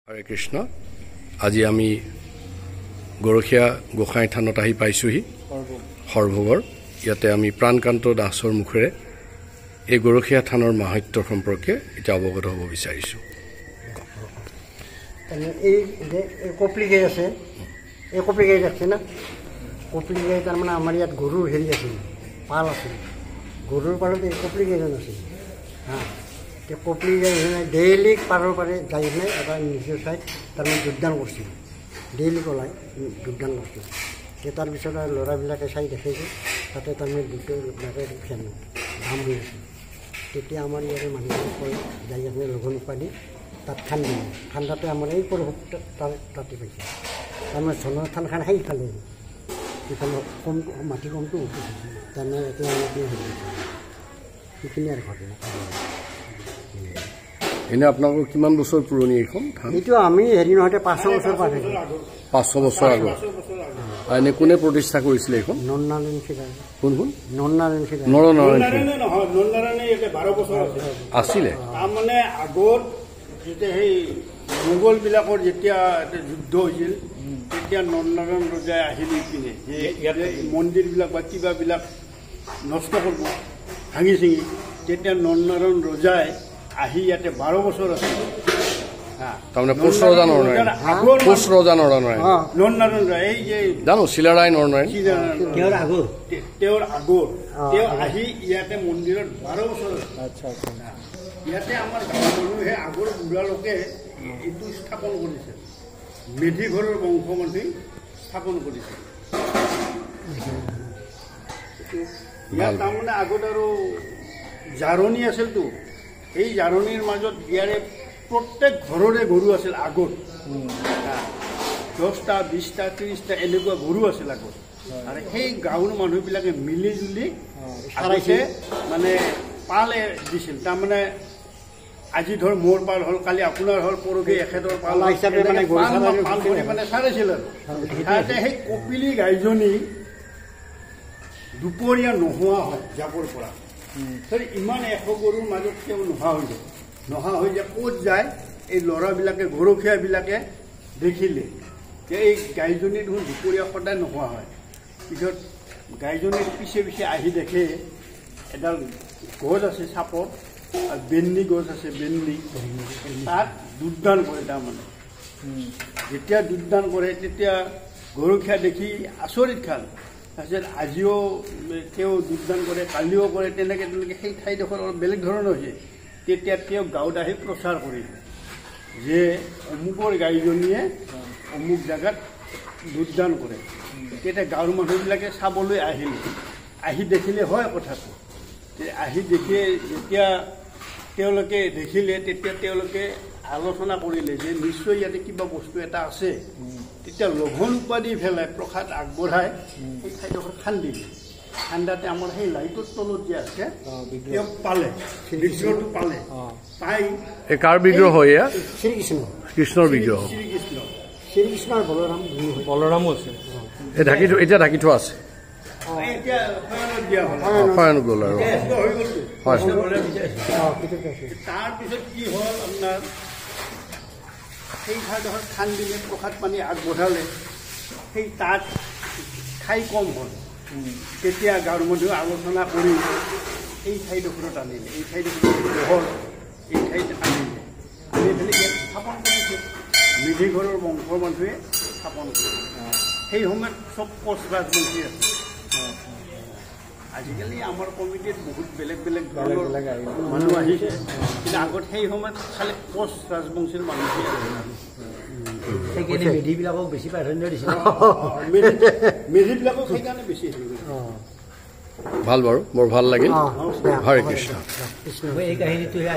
হৰে কৃষ্ণ। আজি আমি গৰখীয়া গোসাঁই থানত আহি পাইছোহি সৰভোগৰ। ইয়াতে আমি প্ৰাণকান্ত দাসৰ মুখেৰে এই গৰখীয়া থানৰ মাহাত্য সম্পৰ্কে এতিয়া অৱগত হ'ব বিচাৰিছোঁ। এই যে কপলি গাই আছে, এই কপলি গাই আছে না, কপলি গাই তাৰমানে আমাৰ ইয়াত গৰুৰ হেৰি আছিল, পাল আছিল। গৰুৰ পালত এই কপলি গাইজন আছিল। কপলি গাই ডেইলি পাৰৰ পাৰে যাই কিনে এটা নিজৰ ঠাইত তাৰমানে যোগদান কৰিছিল, ডেইলি ওলাই যোগদান কৰিছিল। তাৰপিছত আৰু ল'ৰাবিলাকে চাই দেখে যে তাতে তাৰমানে দুটাকে ধাম হৈ আছিল। তেতিয়া আমাৰ ইয়াৰে মানুহসকলে যাই কিনে লঘন উপাধি তাত ঠাণ্ডা, ঠাণ্ডাতে আমাৰ এই পৰশুত তাতে পাইছে। তাৰমানে জনৰ থানখন সেইফালে, সেইফালে কম মাটি কমটো উঠিছে, তাৰমানে এতিয়া সেইখিনি আৰু ঘটনা। এনে আপোনালোকৰ কিমান বছৰ পুৰণি এইখন থান? এইটো আমি হেৰি নহওঁতে 500 বছৰ পাৰ হৈ 500 বছৰ আগত। এনে কোনে প্ৰতিষ্ঠা কৰিছিলে এইখন? নৰনাৰায়ণ চিলাই। কোন কোন? নৰনাৰায়ণ চিলাই। নৰনাৰায়ণ আছিলে। তাৰমানে আগত যেতিয়া সেই মোগলবিলাকৰ যেতিয়া যুদ্ধ হৈছিল তেতিয়া নৰনাৰায়ণ ৰজাই আহিল পিনে যে ইয়াতে মন্দিৰবিলাক বা কিবাবিলাক নষ্ট কৰিব, ভাঙি চিঙি। তেতিয়া নৰনাৰায়ণ ৰজাই আহি ইয়াতে 12 বছৰ আছিল। তাৰমানে কোচ ৰজা নৰনাৰায়ণ, কোচ ৰজা নৰনাৰায়ণ, নৰনাৰায়ণ ৰজা এই যে জানো চিলাৰায় নৰনাৰায়ণ, তেওঁৰ আগৰ তেওঁ আহি ইয়াতে মন্দিৰত 12 বছৰ। ইয়াতে আমাৰ গাঁৱৰ মানুহে আগৰ বুঢ়ালোকে এইটো স্থাপন কৰিছে, মেধি ঘৰৰ বংশ মানুহে স্থাপন কৰিছে। ইয়াত তাৰমানে আগত আৰু জাৰণি আছিলতো, এই জাৰণিৰ মাজত ইয়াৰে প্ৰত্যেক ঘৰৰে গৰু আছিল আগত। 10টা 20টা 30টা এনেকুৱা গৰু আছিল আগত। আৰু সেই গাঁৱৰ মানুহবিলাকে মিলি জুলি আগতে মানে পালে দিছিল। তাৰমানে আজি ধৰ মোৰ পাল হ'ল, কালি আপোনাৰ হ'ল, পৰহি এখেতৰ পাল হিচাপে মানে পাল কৰি মানে চাৰিছিল। আৰু তাতে সেই কপিলি গাইজনী দুপৰীয়া নোহোৱা হয় জাবৰ পৰা। ইমান 100 গৰুৰ মাজত তেওঁ নোহোৱা হৈ যায়, নোহোৱা হৈ যায় ক'ত যায়? এই ল'ৰাবিলাকে গৰখীয়াবিলাকে দেখিলে যে এই গাইজনী দেখোন দুপৰীয়া সদায় নোহোৱা হয়। পিছত গাইজনীৰ পিছে পিছে আহি দেখে এডাল গছ আছে চাপৰ, আৰু বেন্দি গছ আছে, বেন্দি, তাত দুধদান কৰে। তাৰমানে যেতিয়া দুধদান কৰে তেতিয়া গৰখীয়া দেখি আচৰিত খাল। তাৰপিছত আজিও তেওঁ যোগদান কৰে, কালিও কৰে, তেনেকৈ সেই ঠাইডোখৰ অলপ বেলেগ ধৰণৰ হৈছে। তেতিয়া তেওঁ গাঁৱত আহি প্ৰচাৰ কৰিলে যে অমুকৰ গাইজনীয়ে অমুক জেগাত যোগদান কৰে। তেতিয়া গাঁৱৰ মানুহবিলাকে চাবলৈ আহিলে, আহি দেখিলে হয় কথাটো। আহি দেখি যেতিয়া তেওঁলোকে দেখিলে তেতিয়া তেওঁলোকে আলোচনা কৰিলে যে নিশ্চয় ইয়াতে কিবা বস্তু এটা আছে। তেতিয়া লঘন উপাধি পেলাই প্ৰসাদ আগবঢ়াই সেই ঠাইডোখৰ খান্দিলে। খান্দাতে আমাৰ সেই লাইটৰ তলত যে আছে তেওঁ পালে, বিগ্ৰহটো পালে। পাই এই কাৰ বিগ্ৰহ হয়? শ্ৰীকৃষ্ণ, কৃষ্ণৰ বিগ্ৰহ। শ্ৰীকৃষ্ণ আৰু বলৰামো আছে। এই এতিয়া ঢাকি থোৱা আছে, শয়ন গ'ল আৰু। তাৰপিছত কি হ'ল আপোনাৰ সেই ঠাইডোখৰ খান্দিলে, প্ৰসাদ পানী আগবঢ়ালে। সেই তাত ঠাই কম হ'ল। তেতিয়া গাঁৱৰ মানুহে আলোচনা কৰি এই ঠাইডোখৰত আনিলে, এই ঠাইডোখৰত বহল, এই ঠাইত আনিলে, আনি পেলাই ইয়াত স্থাপন কৰিছে। মেধি ঘৰৰ বংশৰ মানুহে স্থাপন কৰিছে। সেই সময়ত চব কোচ ৰাজবংশী আছে। আজিকালি আমাৰ কমিটিত বহুত বেলেগ বেলেগ ধৰণৰ মানুহ আহিছে, কিন্তু আগত সেই সময়ত খালি কোচ ৰাজবংশীৰ মানুহে মেধিবিলাকক বেছি প্ৰাধান্য দিছিল। মেধিবিলাকক সেইকাৰণে বেছি ভাল বাৰু, বৰ ভাল লাগিল। হৰে কৃষ্ণ। এই কাহিনীটো